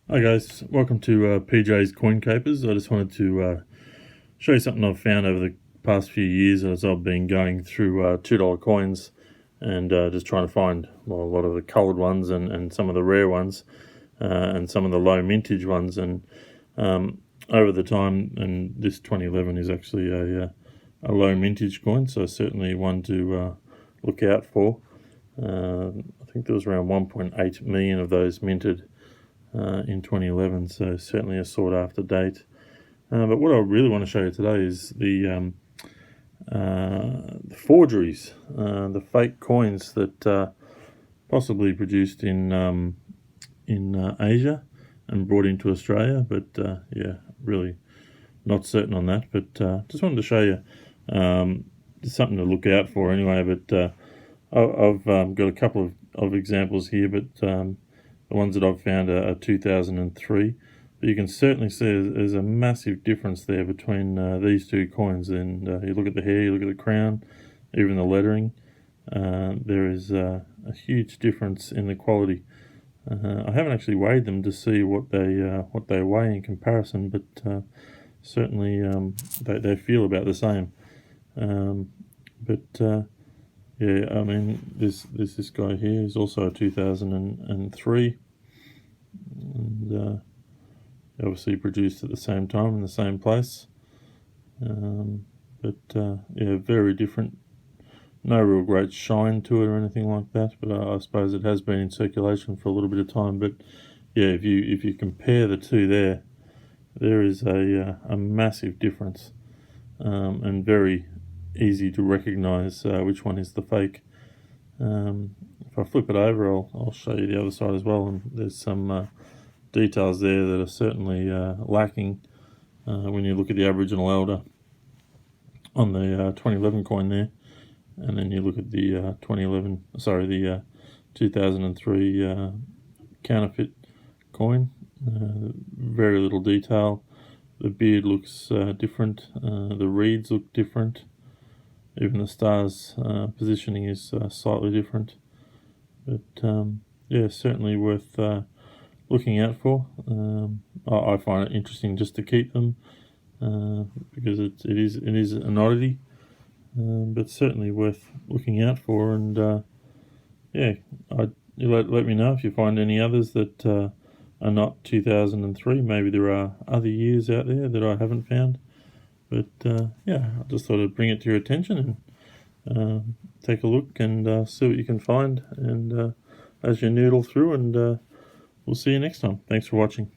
Hi guys, welcome to PJ's Coin Capers. I just wanted to show you something I've found over the past few years as I've been going through $2 coins and just trying to find a lot of the coloured ones and some of the rare ones and some of the low mintage ones. And over the time, and this 2011 is actually a low mintage coin, so certainly one to look out for. I think there was around 1.8 million of those minted in 2011, so certainly a sought after date. But what I really want to show you today is the forgeries, the fake coins that possibly produced in Asia and brought into Australia. But yeah, really not certain on that. But just wanted to show you something to look out for anyway. But I've got a couple of examples here, but the ones that I've found are 2003. But you can certainly see there's a massive difference there between these two coins. And you look at the hair, you look at the crown, even the lettering. There is a huge difference in the quality. I haven't actually weighed them to see what they weigh in comparison, but certainly they feel about the same. Yeah, I mean, this guy here is also a 2003, and obviously produced at the same time in the same place. Yeah, very different. No real great shine to it or anything like that, but I suppose it has been in circulation for a little bit of time. But yeah, if you compare the two there is a massive difference, and very easy to recognize which one is the fake. If I flip it over, I'll show you the other side as well, and there's some details there that are certainly lacking when you look at the Aboriginal elder on the 2011 coin there, and then you look at the 2003 counterfeit coin. Very little detail. The beard looks different. The reeds look different. Even the stars positioning is slightly different. But yeah, certainly worth looking out for. I find it interesting just to keep them because it is an oddity, but certainly worth looking out for. And yeah, let me know if you find any others that are not 2003. Maybe there are other years out there that I haven't found. But yeah, I just thought I'd bring it to your attention and take a look and see what you can find, and as you noodle through, and we'll see you next time. Thanks for watching.